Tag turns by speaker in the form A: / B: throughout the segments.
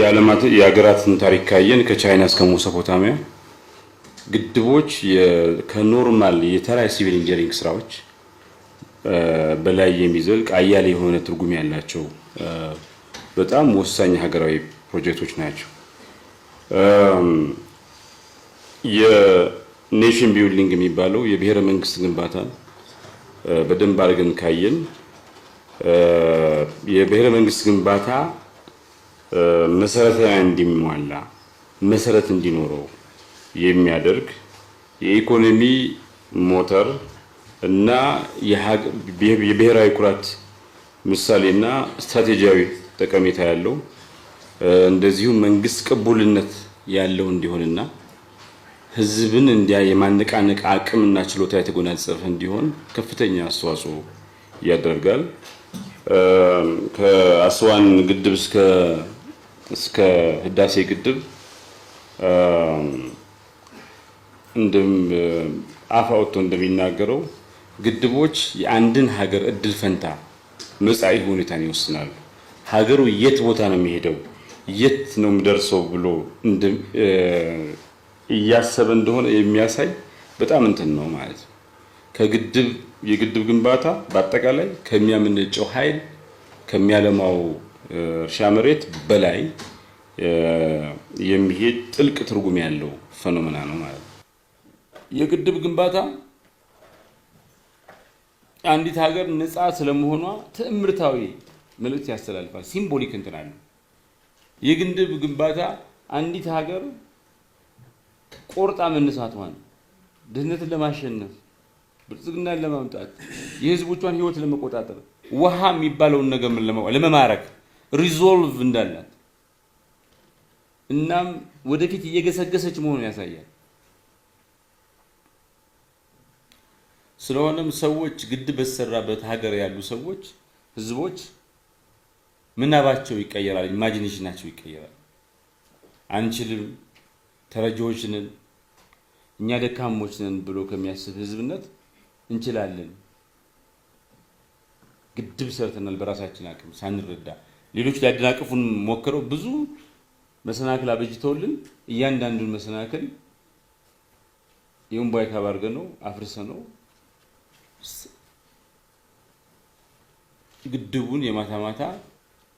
A: የሀገራትን ታሪክ ካየን ከቻይና እስከ ሜሶፖታሚያ ግድቦች ከኖርማል የተራ ሲቪል ኢንጂነሪንግ ስራዎች በላይ የሚዘልቅ አያሌ የሆነ ትርጉም ያላቸው በጣም ወሳኝ ሀገራዊ ፕሮጀክቶች ናቸው። የኔሽን ቢልዲንግ የሚባለው የብሔረ መንግስት ግንባታ በደንብ አድርገን ካየን የብሔረ መንግስት ግንባታ መሰረታዊ እንዲሟላ መሰረት እንዲኖረው የሚያደርግ የኢኮኖሚ ሞተር እና የብሔራዊ ኩራት ምሳሌና ስትራቴጂያዊ ጠቀሜታ ያለው እንደዚሁ መንግስት ቅቡልነት ያለው እንዲሆንና ህዝብን የማነቃነቅ አቅምና ችሎታ የተጎናጸፈ እንዲሆን ከፍተኛ አስተዋጽኦ ያደርጋል። ከአስዋን ግድብ እስከ ህዳሴ ግድብ አፍ አውጥቶ እንደሚናገረው ግድቦች የአንድን ሀገር እድል ፈንታ መጻኢ ሁኔታን ይወስናሉ። ሀገሩ የት ቦታ ነው የሚሄደው የት ነው የሚደርሰው ብሎ እያሰበ እንደሆነ የሚያሳይ በጣም እንትን ነው ማለት ነው። የግድብ ግንባታ በአጠቃላይ ከሚያመነጨው ኃይል ከሚያለማው እርሻ መሬት በላይ የሚሄድ ጥልቅ ትርጉም ያለው ፌኖሜና ነው ማለት ነው። የግድብ ግንባታ አንዲት ሀገር ነፃ ስለመሆኗ ትዕምርታዊ መልእክት ያስተላልፋል። ሲምቦሊክ እንትን አለ። የግድብ ግንባታ አንዲት ሀገር ቆርጣ መነሳቷን ድህነትን ለማሸነፍ ብልጽግናን ለማምጣት የህዝቦቿን ህይወት ለመቆጣጠር ውሃ የሚባለውን ነገር ለመማረክ ሪዞልቭ እንዳላት እናም ወደፊት እየገሰገሰች መሆኑን ያሳያል። ስለሆነም ሰዎች ግድብ በተሰራበት ሀገር ያሉ ሰዎች ህዝቦች ምናባቸው ይቀየራል፣ ኢማጂኔሽናቸው ይቀየራል። አንችልም፣ ተረጂዎች ነን፣ እኛ ደካሞች ነን ብሎ ከሚያስብ ህዝብነት እንችላለን፣ ግድብ ሰርተናል በራሳችን አቅም ሳንረዳ ሌሎች ሊያደናቅፉን ሞክረው ብዙ መሰናክል አበጅተውልን እያንዳንዱን መሰናክል የኡምባይ ካባርገ ነው አፍርሰነው ግድቡን የማታ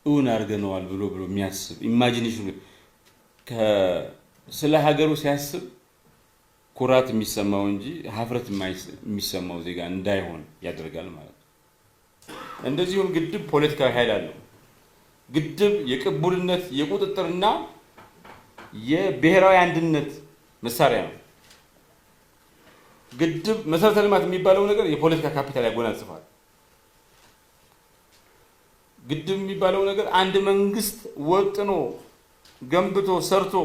A: እውን አድርገነዋል ብሎ የሚያስብ ኢማጂኔሽን ስለ ሀገሩ ሲያስብ ኩራት የሚሰማው እንጂ ሀፍረት የሚሰማው ዜጋ እንዳይሆን ያደርጋል ማለት ነው። እንደዚሁም ግድብ ፖለቲካዊ ኃይል አለው። ግድብ የቅቡልነት የቁጥጥርና የብሔራዊ አንድነት መሳሪያ ነው። ግድብ መሰረተ ልማት የሚባለው ነገር የፖለቲካ ካፒታል ያጎናጽፋል። ግድብ የሚባለው ነገር አንድ መንግስት ወጥኖ ገንብቶ ሰርቶ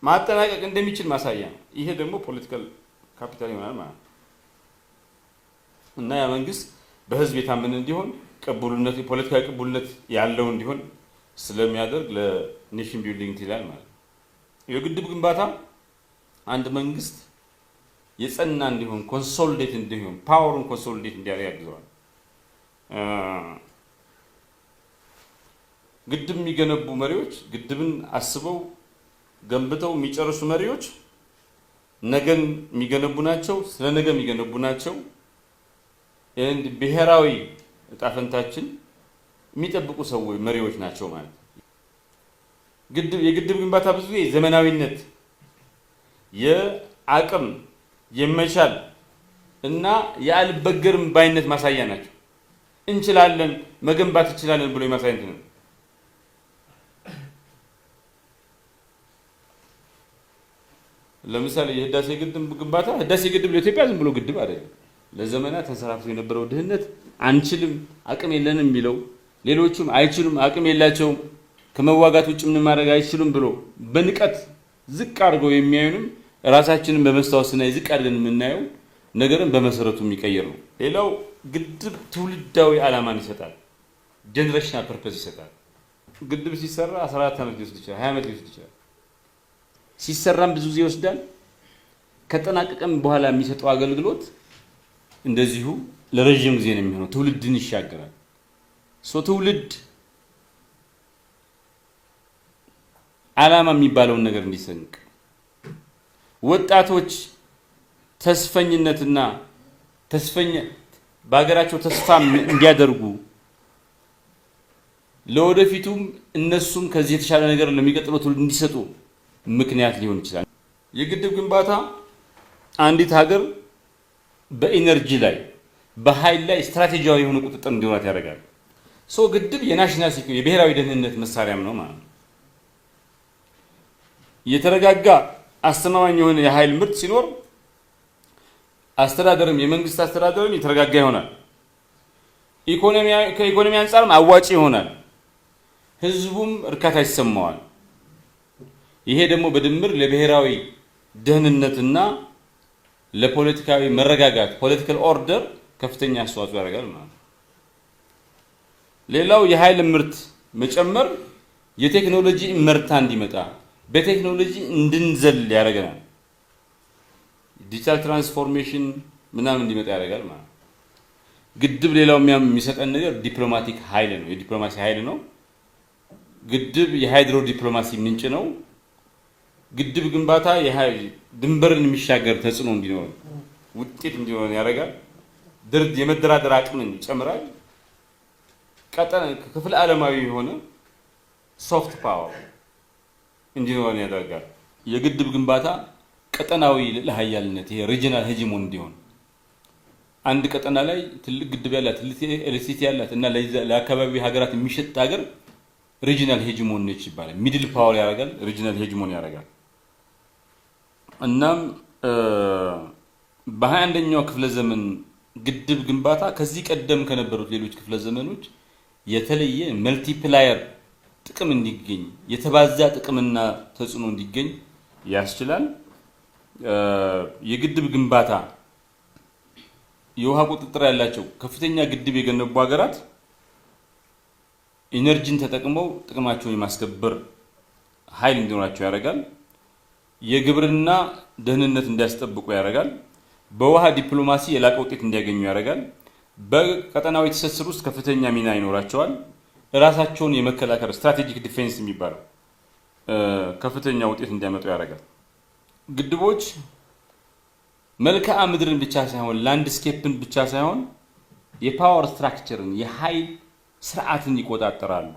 A: ማጠናቀቅ እንደሚችል ማሳያ ነው። ይሄ ደግሞ ፖለቲካል ካፒታል ይሆናል ማለት ነው እና ያ መንግስት በህዝብ የታመነ እንዲሆን ቅቡልነት የፖለቲካዊ ቅቡልነት ያለው እንዲሆን ስለሚያደርግ ለኔሽን ቢልዲንግ ይላል ማለት ነው። የግድብ ግንባታ አንድ መንግስት የጸና እንዲሆን ኮንሶሊዴት እንዲሆን ፓወሩን ኮንሶሊዴት እንዲያደርግ ያግዘዋል። ግድብ የሚገነቡ መሪዎች ግድብን አስበው ገንብተው የሚጨርሱ መሪዎች ነገን የሚገነቡ ናቸው፣ ስለ ነገ የሚገነቡ ናቸው። ብሔራዊ ዕጣ ፈንታችን የሚጠብቁ ሰዎች መሪዎች ናቸው ማለት ነው። የግድብ ግንባታ ብዙ ጊዜ ዘመናዊነት የአቅም የመቻል እና የአልበገርም ባይነት ማሳያ ናቸው። እንችላለን መገንባት እንችላለን ብሎ የማሳየት ነው። ለምሳሌ የህዳሴ ግድብ ግንባታ ህዳሴ ግድብ ለኢትዮጵያ ዝም ብሎ ግድብ አይደለም። ለዘመናት ተንሰራፍቶ የነበረው ድህነት አንችልም አቅም የለንም የሚለው ሌሎቹም አይችሉም አቅም የላቸውም ከመዋጋት ውጭ ምን ማድረግ አይችሉም ብሎ በንቀት ዝቅ አድርገው የሚያዩንም ራሳችንን በመስታወስና ዝቅ አድርገን የምናየው ነገርን በመሰረቱ የሚቀየር ነው። ሌላው ግድብ ትውልዳዊ ዓላማን ይሰጣል፣ ጀነሬሽናል ፐርፐዝ ይሰጣል። ግድብ ሲሰራ 14 ዓመት ሊወስድ ይችላል፣ 20 ዓመት ሊወስድ ይችላል። ሲሰራም ብዙ ጊዜ ይወስዳል። ከጠናቀቀም በኋላ የሚሰጠው አገልግሎት እንደዚሁ ለረጅም ጊዜ ነው የሚሆነው። ትውልድን ይሻገራል። ትውልድ ዓላማ የሚባለውን ነገር እንዲሰንቅ ወጣቶች ተስፈኝነትና በሀገራቸው ተስፋ እንዲያደርጉ ለወደፊቱም እነሱም ከዚህ የተሻለ ነገር ለሚቀጥለው ትውልድ እንዲሰጡ ምክንያት ሊሆን ይችላል። የግድብ ግንባታ አንዲት ሀገር በኢነርጂ ላይ በኃይል ላይ ስትራቴጂያዊ የሆነ ቁጥጥር እንዲኖራት ያደርጋል። ግድብ የናሽናል ሴኩሪቲ የብሔራዊ ደህንነት መሳሪያም ነው ማለት ነው። የተረጋጋ አስተማማኝ የሆነ የኃይል ምርት ሲኖር አስተዳደርም የመንግስት አስተዳደርም የተረጋጋ ይሆናል። ከኢኮኖሚ አንጻርም አዋጪ ይሆናል። ህዝቡም እርካታ ይሰማዋል። ይሄ ደግሞ በድምር ለብሔራዊ ደህንነትና ለፖለቲካዊ መረጋጋት ፖለቲካል ኦርደር ከፍተኛ አስተዋጽኦ ያደርጋል ማለት ነው። ሌላው የኃይል ምርት መጨመር የቴክኖሎጂ ምርታ እንዲመጣ በቴክኖሎጂ እንድንዘል ያደርገናል። ዲጂታል ትራንስፎርሜሽን ምናምን እንዲመጣ ያደርጋል ማለት ነው። ግድብ ሌላው የሚሰጠን ነገር ዲፕሎማቲክ ኃይል ነው፣ የዲፕሎማሲ ኃይል ነው። ግድብ የሃይድሮ ዲፕሎማሲ ምንጭ ነው። ግድብ ግንባታ ድንበርን የሚሻገር ተጽዕኖ እንዲኖር ውጤት እንዲኖር ያደርጋል። የመደራደር አቅምን ይጨምራል። ክፍለ ዓለማዊ የሆነ ሶፍት ፓወር እንዲኖር ያደርጋል። የግድብ ግንባታ ቀጠናዊ ለሀያልነት ይሄ ሪጂናል ሄጂሞን እንዲሆን አንድ ቀጠና ላይ ትልቅ ግድብ ያላት ትልቅ ኤሌክትሪሲቲ ያላት እና ለአካባቢ ሀገራት የሚሸጥ ሀገር ሪጂናል ሄጂሞን ነች ይባላል። ሚድል ፓወር ያደርጋል፣ ሪጂናል ሄጂሞን ያደርጋል። እናም በ21ኛው ክፍለ ዘመን ግድብ ግንባታ ከዚህ ቀደም ከነበሩት ሌሎች ክፍለ ዘመኖች የተለየ መልቲፕላየር ጥቅም እንዲገኝ የተባዛ ጥቅምና ተጽዕኖ እንዲገኝ ያስችላል። የግድብ ግንባታ የውሃ ቁጥጥር ያላቸው ከፍተኛ ግድብ የገነቡ ሀገራት ኢነርጂን ተጠቅመው ጥቅማቸውን የማስከበር ኃይል እንዲኖራቸው ያደርጋል። የግብርና ደህንነት እንዲያስጠብቁ ያደርጋል። በውሃ ዲፕሎማሲ የላቀ ውጤት እንዲያገኙ ያደርጋል። በቀጠናዊ ትስስር ውስጥ ከፍተኛ ሚና ይኖራቸዋል። ራሳቸውን የመከላከል ስትራቴጂክ ዲፌንስ የሚባለው ከፍተኛ ውጤት እንዲያመጡ ያደርጋል። ግድቦች መልክዓ ምድርን ብቻ ሳይሆን ላንድስኬፕን ብቻ ሳይሆን የፓወር ስትራክቸርን የኃይል ስርዓትን ይቆጣጠራሉ።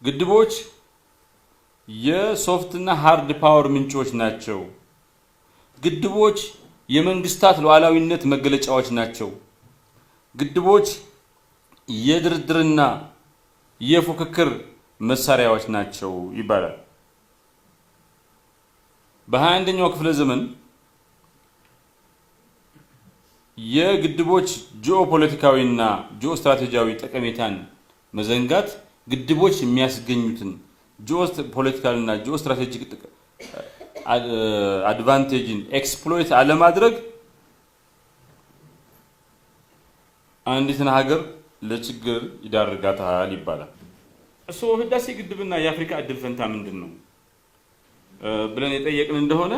A: ግድቦች የሶፍትና ሃርድ ፓወር ምንጮች ናቸው። ግድቦች የመንግስታት ሉዓላዊነት መገለጫዎች ናቸው። ግድቦች የድርድርና የፉክክር መሳሪያዎች ናቸው ይባላል። በ21ኛው ክፍለ ዘመን የግድቦች ጂኦፖለቲካዊና ጂኦስትራቴጂያዊ ጠቀሜታን መዘንጋት ግድቦች የሚያስገኙትን ጂኦፖለቲካልና ጂኦስትራቴጂክ አድቫንቴጅን ኤክስፕሎይት አለማድረግ አንዲትን ሀገር ለችግር ይዳርጋታል ይባላል። ህዳሴ ግድብና የአፍሪካ እድል ፈንታ ምንድን ነው ብለን የጠየቅን እንደሆነ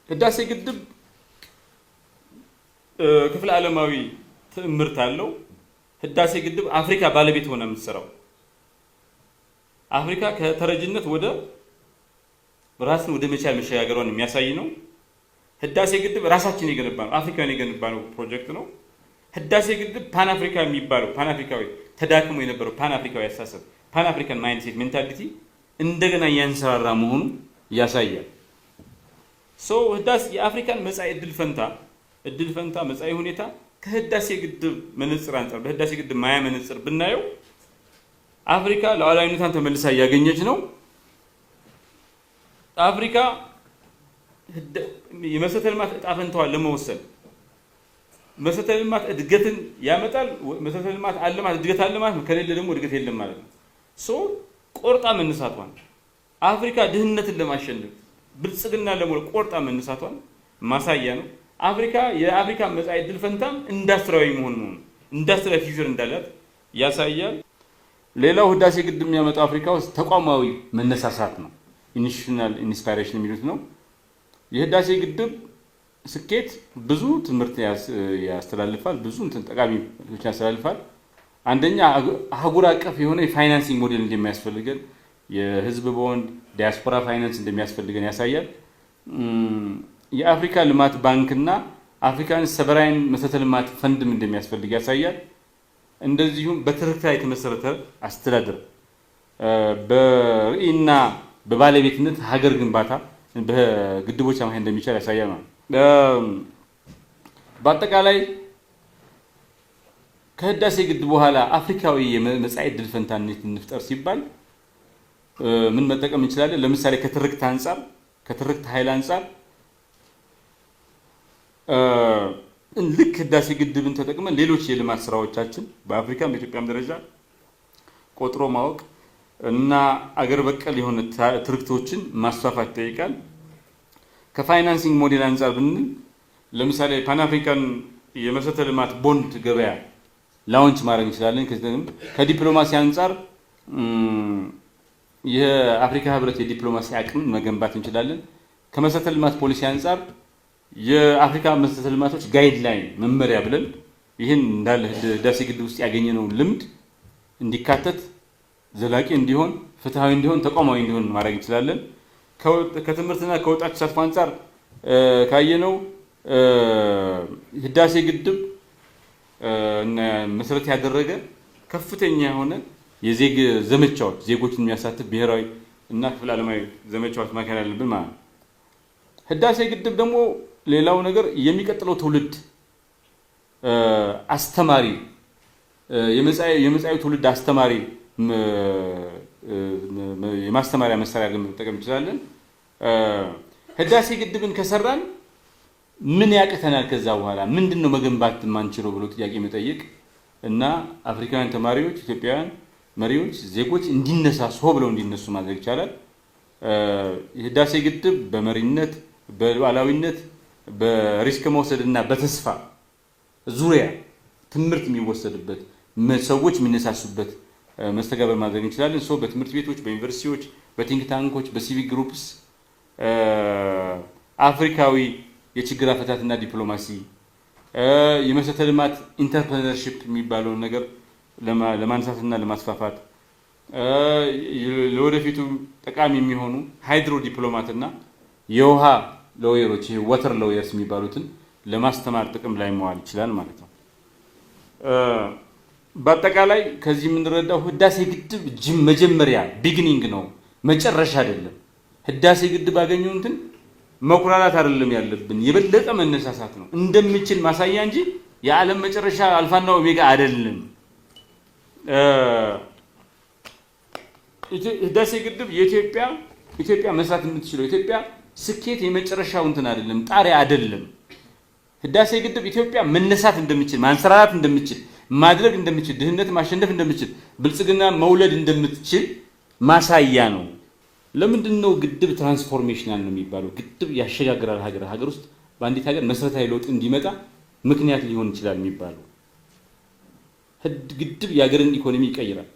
A: ህዳሴ ግድብ ክፍለ ዓለማዊ ትዕምርት አለው። ህዳሴ ግድብ አፍሪካ ባለቤት ሆና የምትሰራው አፍሪካ ከተረጅነት ወደ ራስን ወደ መቻል መሸጋገሯን የሚያሳይ ነው። ህዳሴ ግድብ ራሳችን የገነባ ነው፣ አፍሪካን የገነባ ነው ፕሮጀክት ነው። ህዳሴ ግድብ ፓን አፍሪካ የሚባለው ፓን አፍሪካዊ ተዳክሞ የነበረው ፓን አፍሪካዊ አስተሳሰብ ፓን አፍሪካን ማይንድሴት ሜንታሊቲ እንደገና ያንሰራራ መሆኑ ያሳያል። ህዳሴ የአፍሪካን መጻኢ እድል ፈንታ መጻኢ ሁኔታ ከህዳሴ ግድብ መነጽር አንጻር በህዳሴ ግድብ ማያ መነጽር ብናየው አፍሪካ ሉዓላዊነቷን ተመልሳ እያገኘች ነው። አፍሪካ የመሰረተ ልማት ዕጣ ፈንታዋን ለመወሰን መሰረተ ልማት እድገትን ያመጣል። መሰረተ ልማት አለ ማለት እድገት አለ ማለት ከሌለ ደግሞ እድገት የለም ማለት ነው። ቆርጣ መነሳቷን አፍሪካ ድህነትን ለማሸነፍ ብልጽግና ለሞል ቆርጣ መነሳቷን ማሳያ ነው። የአፍሪካ መጻኢ ዕድል ፈንታም ኢንዱስትሪያዊ መሆን ነው፣ ኢንዱስትሪያል ፊውቸር እንዳላት ያሳያል። ሌላው ህዳሴ ግድብ የሚያመጣው አፍሪካ ውስጥ ተቋማዊ መነሳሳት ነው፣ ኢንስቲትዩሽናል ኢንስፓይሬሽን የሚሉት ነው። የህዳሴ ግድብ ስኬት ብዙ ትምህርት ያስተላልፋል፣ ብዙ ጠቃሚ ያስተላልፋል። አንደኛ አህጉር አቀፍ የሆነ የፋይናንሲንግ ሞዴል እንደሚያስፈልገን የህዝብ ቦንድ ዲያስፖራ ፋይናንስ እንደሚያስፈልገን ያሳያል። የአፍሪካ ልማት ባንክና አፍሪካን ሰቨራይን መሰረተ ልማት ፈንድም እንደሚያስፈልግ ያሳያል። እንደዚሁም በትርክት ላይ የተመሰረተ አስተዳደር በርዕይና በባለቤትነት ሀገር ግንባታ በግድቦች አማካኝ እንደሚቻል ያሳያል ማለት ነው። በአጠቃላይ ከህዳሴ ግድብ በኋላ አፍሪካዊ የመጻኢ ዕድል ፈንታነት እንፍጠር ሲባል ምን መጠቀም እንችላለን? ለምሳሌ ከትርክት አንፃር ከትርክት ኃይል አንፃር ልክ ህዳሴ ግድብን ተጠቅመን ሌሎች የልማት ስራዎቻችን በአፍሪካም በኢትዮጵያም ደረጃ ቆጥሮ ማወቅ እና አገር በቀል የሆነ ትርክቶችን ማስፋፋት ይጠይቃል። ከፋይናንሲንግ ሞዴል አንፃር ብንል ለምሳሌ ፓን አፍሪካን የመሰረተ ልማት ቦንድ ገበያ ላውንች ማድረግ እንችላለን። ከዲፕሎማሲ አንፃር የአፍሪካ ህብረት የዲፕሎማሲ አቅም መገንባት እንችላለን። ከመሰረተ ልማት ፖሊሲ አንፃር የአፍሪካ መሰረተ ልማቶች ጋይድላይን መመሪያ ብለን ይህን እንዳለ ህዳሴ ግድብ ውስጥ ያገኘነው ልምድ እንዲካተት ዘላቂ እንዲሆን ፍትሃዊ እንዲሆን ተቋማዊ እንዲሆን ማድረግ እንችላለን። ከትምህርትና ከወጣት ተሳትፎ አንፃር ካየነው ህዳሴ ግድብ መሰረት ያደረገ ከፍተኛ የሆነ የዜግ ዘመቻዎች ዜጎችን የሚያሳትፍ ብሔራዊ እና ክፍለ ዓለማዊ ዘመቻዎች ማካሄድ አለብን ማለት ነው። ህዳሴ ግድብ ደግሞ ሌላው ነገር የሚቀጥለው ትውልድ አስተማሪ የመጻኤው ትውልድ አስተማሪ የማስተማሪያ መሳሪያ መጠቀም እንችላለን። ህዳሴ ግድብን ከሰራን ምን ያቅተናል? ከዛ በኋላ ምንድነው መገንባት ማንችለው ብሎ ጥያቄ መጠየቅ እና አፍሪካውያን ተማሪዎች፣ ኢትዮጵያውያን መሪዎች፣ ዜጎች እንዲነሳሱ ብለው እንዲነሱ ማድረግ ይቻላል። የህዳሴ ግድብ በመሪነት በሉዓላዊነት በሪስክ መውሰድና በተስፋ ዙሪያ ትምህርት የሚወሰድበት ሰዎች የሚነሳሱበት መስተጋበር ማድረግ እንችላለን። በትምህርት ቤቶች፣ በዩኒቨርሲቲዎች፣ በቲንክ ታንኮች፣ በሲቪክ ግሩፕስ አፍሪካዊ የችግር አፈታትና ዲፕሎማሲ የመሰረተ ልማት ኢንተርፕረነርሺፕ የሚባለውን ነገር ለማንሳትና ለማስፋፋት ለወደፊቱ ጠቃሚ የሚሆኑ ሃይድሮ ዲፕሎማትና የውሃ ሎየሮች ዋተር ሎየርስ የሚባሉትን ለማስተማር ጥቅም ላይ መዋል ይችላል ማለት ነው። በአጠቃላይ ከዚህ የምንረዳው ህዳሴ ግድብ መጀመሪያ ቢግኒንግ ነው፣ መጨረሻ አይደለም። ህዳሴ ግድብ አገኘው እንትን መኩራራት አይደለም ያለብን፣ የበለጠ መነሳሳት ነው። እንደምችል ማሳያ እንጂ የዓለም መጨረሻ አልፋና ኦሜጋ አይደለም። ህዳሴ ግድብ ኢትዮጵያ መስራት የምትችለው ኢትዮጵያ ስኬት የመጨረሻው እንትን አይደለም፣ ጣሪያ አይደለም። ህዳሴ ግድብ ኢትዮጵያ መነሳት እንደምትችል ማንሰራራት እንደምትችል ማድረግ እንደምትችል ድህነት ማሸነፍ እንደምትችል ብልጽግና መውለድ እንደምትችል ማሳያ ነው። ለምንድን ነው ግድብ ትራንስፎርሜሽናል ነው የሚባለው? ግድብ ያሸጋግራል ሀገር ውስጥ በአንዲት ሀገር መሰረታዊ ለውጥ እንዲመጣ ምክንያት ሊሆን ይችላል የሚባለው። ግድብ የሀገርን ኢኮኖሚ ይቀይራል።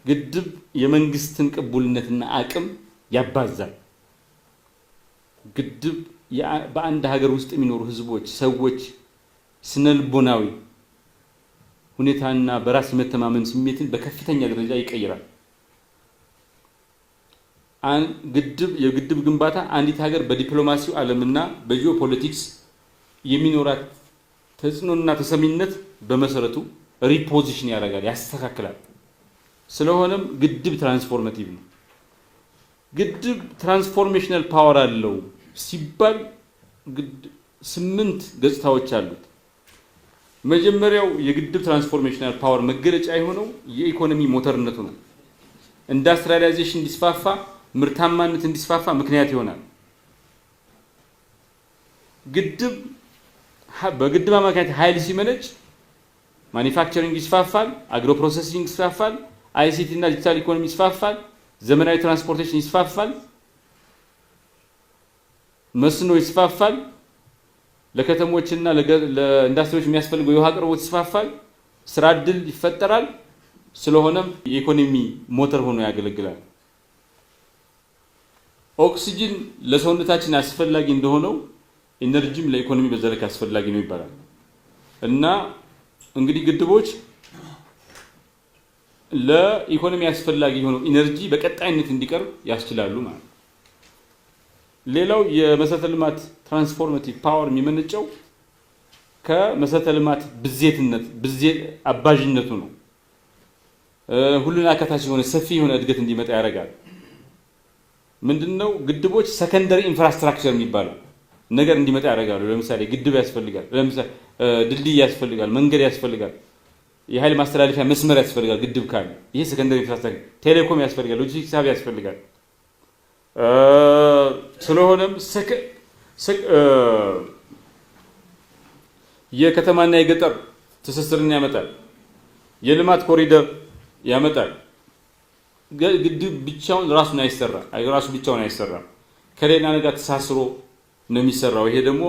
A: ግድብ የመንግስትን ቅቡልነትና አቅም ያባዛል። ግድብ በአንድ ሀገር ውስጥ የሚኖሩ ህዝቦች፣ ሰዎች ስነልቦናዊ ሁኔታና በራስ የመተማመን ስሜትን በከፍተኛ ደረጃ ይቀይራል። የግድብ ግንባታ አንዲት ሀገር በዲፕሎማሲው ዓለምና በጂኦፖለቲክስ የሚኖራት ተጽዕኖና ተሰሚነት በመሰረቱ ሪፖዚሽን ያደርጋል፣ ያስተካክላል። ስለሆነም ግድብ ትራንስፎርሜቲቭ ነው። ግድብ ትራንስፎርሜሽናል ፓወር አለው ሲባል 8 ገጽታዎች አሉት። መጀመሪያው የግድብ ትራንስፎርሜሽናል ፓወር መገለጫ የሆነው የኢኮኖሚ ሞተርነቱ ነው። ኢንዱስትሪያላይዜሽን እንዲስፋፋ፣ ምርታማነት እንዲስፋፋ ምክንያት ይሆናል። በግድብ አማካኝነት ኃይል ሲመነጭ ማኒፋክቸሪንግ ይስፋፋል፣ አግሮ ፕሮሰሲንግ ይስፋፋል፣ አይሲቲ እና ዲጂታል ኢኮኖሚ ይስፋፋል፣ ዘመናዊ ትራንስፖርቴሽን ይስፋፋል፣ መስኖ ይስፋፋል፣ ለከተሞችና ለኢንዱስትሪዎች የሚያስፈልገው የውሃ አቅርቦት ይስፋፋል፣ ስራ ዕድል ይፈጠራል። ስለሆነም የኢኮኖሚ ሞተር ሆኖ ያገለግላል። ኦክሲጅን ለሰውነታችን አስፈላጊ እንደሆነው ኢነርጂም ለኢኮኖሚ በዘለቅ አስፈላጊ ነው ይባላል እና እንግዲህ ግድቦች ለኢኮኖሚ አስፈላጊ የሆነው ኢነርጂ በቀጣይነት እንዲቀርብ ያስችላሉ ማለት ነው። ሌላው የመሰረተ ልማት ትራንስፎርማቲቭ ፓወር የሚመነጨው ከመሰረተ ልማት ብዜት አባዥነቱ ነው። ሁሉን አካታች የሆነ ሰፊ የሆነ እድገት እንዲመጣ ያደርጋል። ምንድነው ግድቦች ሰከንደሪ ኢንፍራስትራክቸር የሚባለው ነገር እንዲመጣ ያደርጋሉ። ለምሳሌ ግድብ ያስፈልጋል፣ ለምሳሌ ድልድይ ያስፈልጋል፣ መንገድ ያስፈልጋል፣ የኃይል ማስተላለፊያ መስመር ያስፈልጋል። ግድብ ካለ ይሄ ሰከንደሪ ኢንፍራስትራክቸር፣ ቴሌኮም ያስፈልጋል፣ ሎጂስቲክስ ሀብ ያስፈልጋል። ስለሆነም የከተማና የገጠር ትስስርን ያመጣል፣ የልማት ኮሪደር ያመጣል። ግድብ ብቻውን ራሱ ብቻውን አይሰራም፣ ከሌላ ነገር ተሳስሮ ነው የሚሰራው። ይሄ ደግሞ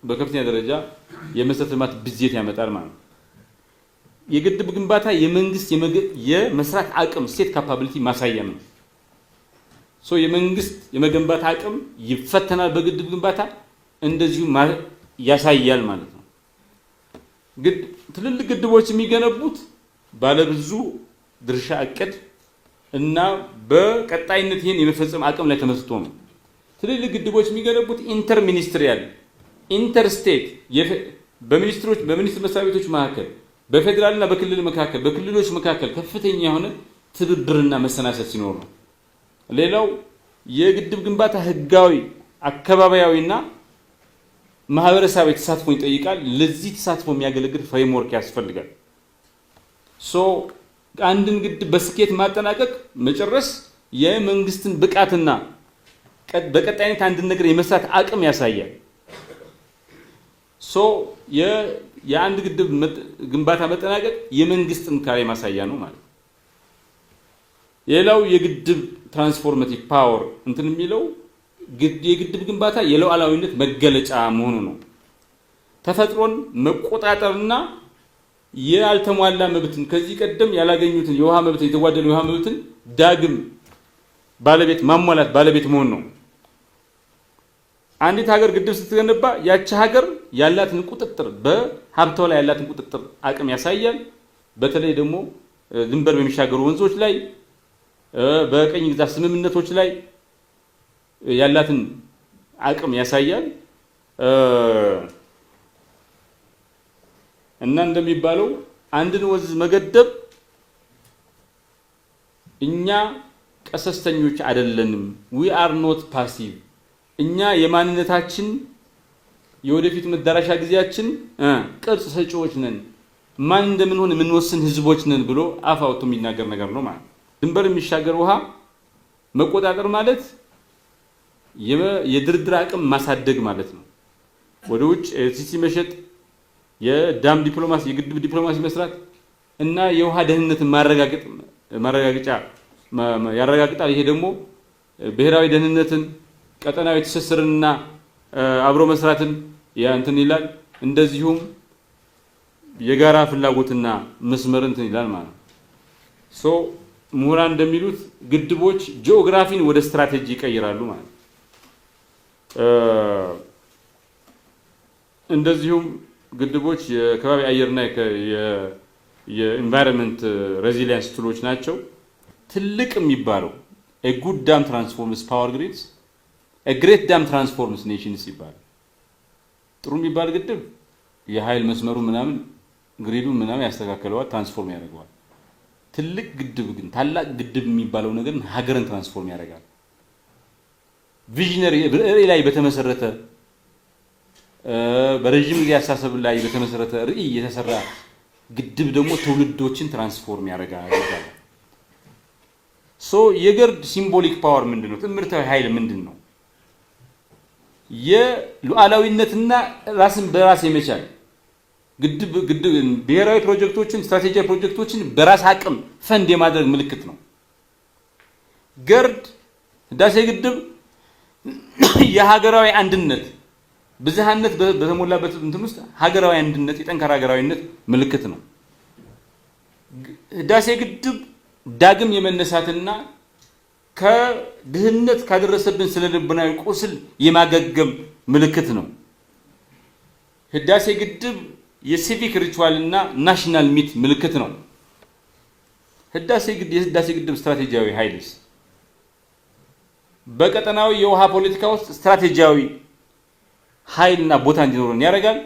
A: በከፍተኛ ደረጃ የመሰረተ ልማት ብዜት ያመጣል ማለት ነው። የግድብ ግንባታ የመንግስት የመስራት አቅም ስቴት ካፓቢሊቲ ማሳያ ነው። የመንግስት የመገንባት አቅም ይፈተናል በግድብ ግንባታ፣ እንደዚሁ ያሳያል ማለት ነው። ትልልቅ ግድቦች የሚገነቡት ባለብዙ ድርሻ እቅድ እና በቀጣይነት ይሄን የመፈጸም አቅም ላይ ተመስርቶ ነው። ትልልቅ ግድቦች የሚገነቡት ኢንተር ሚኒስትሪያል ኢንተርስቴት በሚኒስትር መስሪያ ቤቶች መካከል፣ በፌዴራልና በክልል መካከል፣ በክልሎች መካከል ከፍተኛ የሆነ ትብብርና መሰናሰት ሲኖር ነው። ሌላው የግድብ ግንባታ ህጋዊ፣ አካባቢያዊና ማህበረሰባዊ ተሳትፎ ይጠይቃል። ለዚህ ተሳትፎ የሚያገለግል ፍሬምወርክ ያስፈልጋል። አንድን ግድብ በስኬት ማጠናቀቅ መጨረስ የመንግስትን ብቃትና በቀጣይነት አንድን ነገር የመስራት አቅም ያሳያል። የአንድ ግድብ ግንባታ መጠናቀቅ የመንግስት ጥንካሬ ማሳያ ነው ማለት ነው። ሌላው የግድብ ትራንስፎርማቲቭ ፓወር የሚለው የግድብ ግንባታ የሉዓላዊነት መገለጫ መሆኑ ነው። ተፈጥሮን መቆጣጠርና ያልተሟላ መብትን ከዚህ ቀደም ያላገኙትን የውሃ መብትን የተጓደለ የውሃ መብትን ዳግም ማሟላት ባለቤት መሆን ነው። አንዲት ሀገር ግድብ ስትገነባ ያቺ ሀገር ያላትን ቁጥጥር በሀብቷ ላይ ያላትን ቁጥጥር አቅም ያሳያል። በተለይ ደግሞ ድንበር በሚሻገሩ ወንዞች ላይ በቀኝ ግዛት ስምምነቶች ላይ ያላትን አቅም ያሳያል። እና እንደሚባለው አንድን ወንዝ መገደብ እኛ ቀሰስተኞች አይደለንም። we are not passive። እኛ የማንነታችን የወደፊት መዳረሻ ጊዜያችን ቅርጽ ሰጪዎች ነን፣ ማን እንደምንሆን የምንወስን ህዝቦች ነን ብሎ አፍ አውጥቶ የሚናገር ነገር ነው ማለት። ድንበር የሚሻገር ውሃ መቆጣጠር ማለት የድርድር አቅም ማሳደግ ማለት ነው። ወደ ውጭ ኤልሲሲ መሸጥ፣ የዳም ዲፕሎማሲ፣ የግድብ ዲፕሎማሲ መስራት እና የውሃ ደህንነትን ማረጋገጫ ያረጋግጣል። ይሄ ደግሞ ብሔራዊ ደህንነትን፣ ቀጠናዊ ትስስርንና አብሮ መስራትን ይላል። እንደዚሁም የጋራ ፍላጎትና መስመርን ይላል ማለት ነው። ምሁራን እንደሚሉት ግድቦች ጂኦግራፊን ወደ ስትራቴጂ ይቀይራሉ ማለት ነው። እንደዚሁም ግድቦች የከባቢ አየርና የኢንቫይሮንመንት ሬዚሊየንስ ቱሎች ናቸው። ትልቅ የሚባለው a good dam transforms power grids, a great dam transforms nations ይባላል። ጥሩ የሚባል ግድብ የኃይል መስመሩ ምናምን ግሪዱ ምናምን ያስተካክለዋል፣ ትራንስፎርም ያደርገዋል። ትልቅ ግድብ ግን ታላቅ ግድብ የሚባለው ነገር ሀገርን ትራንስፎርም ያደርጋል። ቪዥነሪ ላይ በተመሰረተ በረጅም ጊዜ አስተሳሰብ ላይ በተመሰረተ ራዕይ የተሰራ ግድብ ደግሞ ትውልዶችን ትራንስፎርም ያደርጋል። የገርድ ሲምቦሊክ ፓወር ምንድነው? ትምህርታዊ ኃይል ምንድነው? የሉዓላዊነትና ራስን በራስ የመቻል ግድብ ብሔራዊ ፕሮጀክቶችን ስትራቴጂያዊ ፕሮጀክቶችን በራስ አቅም ፈንድ የማድረግ ምልክት ነው። ገርድ ህዳሴ ግድብ የሀገራዊ አንድነት ብዝሃነት በተሞላበት ውስጥ ሀገራዊ አንድነት የጠንካራ ሀገራዊነት ምልክት ነው። ህዳሴ ግድብ ዳግም የመነሳትና ከድህነት ካደረሰብን ስለልቦናዊ ቁስል የማገገም ምልክት ነው። ህዳሴ ግድብ የሲቪክ ሪቹዋል እና ናሽናል ሚት ምልክት ነው። የህዳሴ ግድብ ስትራቴጂያዊ ኃይልስ በቀጠናዊ የውሃ ፖለቲካ ውስጥ ስትራቴጂያዊ ኃይልና ቦታ እንዲኖረን ያደርጋል።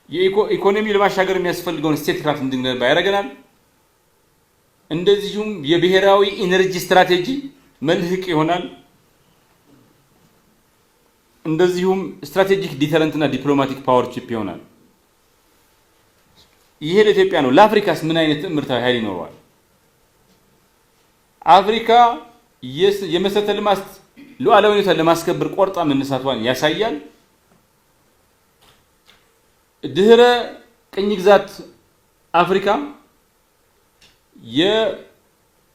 A: የኢኮኖሚ ለማሻገር የሚያስፈልገውን ስቴት ክራፍት እንድንገነባ ያደርገናል። እንደዚሁም የብሔራዊ ኢነርጂ ስትራቴጂ መልህቅ ይሆናል። እንደዚሁም ስትራቴጂክ ዲተረንት እና ዲፕሎማቲክ ፓወር ቺፕ ይሆናል። ይሄ ለኢትዮጵያ ነው። ለአፍሪካስ ምን አይነት ምርታዊ ኃይል ይኖረዋል? አፍሪካ የመሰረተ ልማት ሉዓላዊነቷን ለማስከበር ቆርጣ መነሳቷን ያሳያል። ድህረ ቅኝ ግዛት አፍሪካ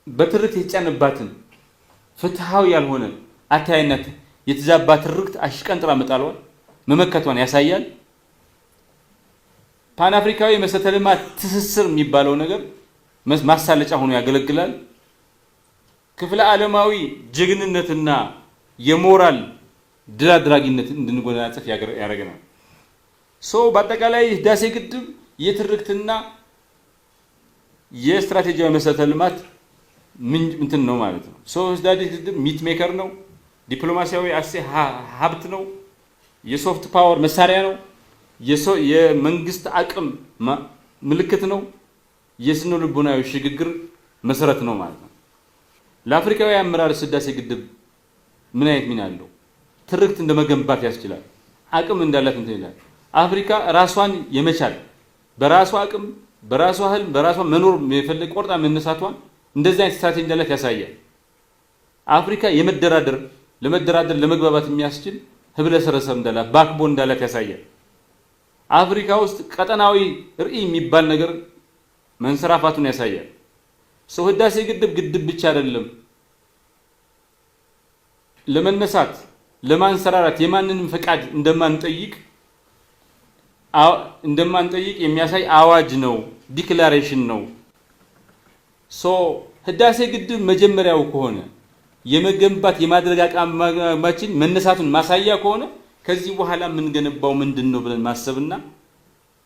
A: በትርክት የተጫነባትን ፍትሃዊ ያልሆነ አታያይነት የተዛባ ትርክት አሽቀንጥራ መጣሏን መመከቷን ያሳያል። ፓን አፍሪካዊ መሰረተ ልማት ትስስር የሚባለው ነገር ማሳለጫ ሆኖ ያገለግላል። ክፍለ ዓለማዊ ጀግንነትና የሞራል ድል አድራጊነት እንድንጎናጸፍ ያደርገናል። በአጠቃላይ ህዳሴ ግድብ የትርክትና የስትራቴጂያዊ መሰረተ ልማት እንትን ነው ማለት ነው። ህዳሴ ግድብ ሚት ሜከር ነው። ዲፕሎማሲያዊ ሀብት ነው። የሶፍት ፓወር መሳሪያ ነው። የመንግስት አቅም ምልክት ነው። የስነ ልቦናዊ ሽግግር መሰረት ነው ማለት ነው። ለአፍሪካዊ አመራር ህዳሴ ግድብ ምን አይነት ሚና አለው? ትርክት እንደመገንባት ያስችላል። አቅም እንዳላት እንትን ይላል። አፍሪካ ራሷን የመቻል በራሷ አቅም፣ በራሷ ህልም፣ በራሷ መኖር የፈለገ ቆርጣ መነሳቷን እንደዚህ አይነት ስትራቴጂ እንዳላት ያሳያል። አፍሪካ ለመደራደር ለመግባባት የሚያስችል ህብለ ሰረሰር እንዳላት ባክቦን እንዳላት ያሳያል። አፍሪካ ውስጥ ቀጠናዊ ርዕይ የሚባል ነገር መንሰራፋቱን ያሳያል። ህዳሴ ግድብ ብቻ አይደለም። ለመነሳት ለማንሰራራት የማንንም ፈቃድ እንደማንጠይቅ የሚያሳይ አዋጅ ነው፣ ዲክላሬሽን ነው። ህዳሴ ግድብ መጀመሪያው ከሆነ የመገንባት የማድረግ አቅማችን መነሳቱን ማሳያ ከሆነ ከዚህ በኋላ የምንገነባው ምንድን ነው ብለን ማሰብና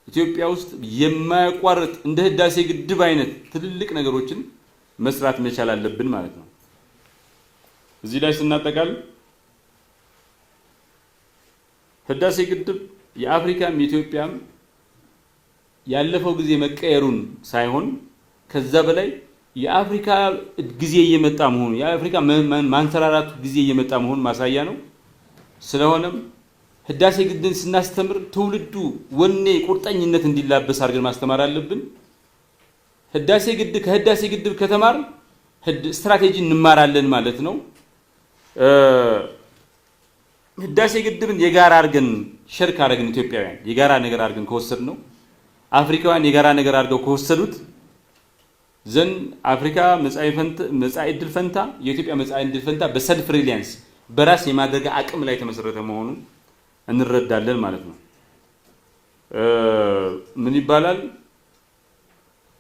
A: ኢትዮጵያ ውስጥ የማያቋርጥ እንደ ህዳሴ ግድብ አይነት ትልልቅ ነገሮችን መስራት መቻል አለብን ማለት ነው። እዚህ ላይ ስናጠቃል ህዳሴ ግድብ የአፍሪካም የኢትዮጵያም ያለፈው ጊዜ መቀየሩን ሳይሆን ከዛ በላይ የአፍሪካ ጊዜ እየመጣ መሆኑ የአፍሪካ ማንሰራራቱ ጊዜ እየመጣ መሆኑ ማሳያ ነው። ስለሆነም ህዳሴ ግድብን ስናስተምር ትውልዱ ወኔ ቁርጠኝነት እንዲላበስ አድርገን ማስተማር አለብን። ከህዳሴ ግድብ ከተማር ስትራቴጂ እንማራለን ማለት ነው። ህዳሴ ግድብን የጋራ አድርገን ሸርክ አድርገን ኢትዮጵያውያን የጋራ ነገር አድርገን ከወሰድ ነው አፍሪካውያን የጋራ ነገር አድርገው ከወሰዱት ዘንድ አፍሪካ መጻኢ ዕድል ፈንታ የኢትዮጵያ መጻኢ ዕድል ፈንታ በሰልፍ ሪሊያንስ በራስ የማድረግ አቅም ላይ የተመሰረተ መሆኑን እንረዳለን ማለት ነው። ምን ይባላል?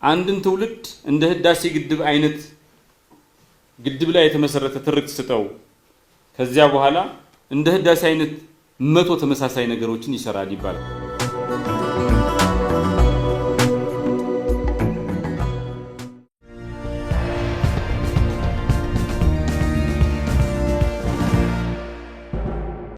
A: አንድን ትውልድ እንደ ህዳሴ ግድብ አይነት ግድብ ላይ የተመሰረተ ትርክት ስጠው፣ ከዚያ በኋላ እንደ ህዳሴ አይነት 100 ተመሳሳይ ነገሮችን ይሰራል ይባላል።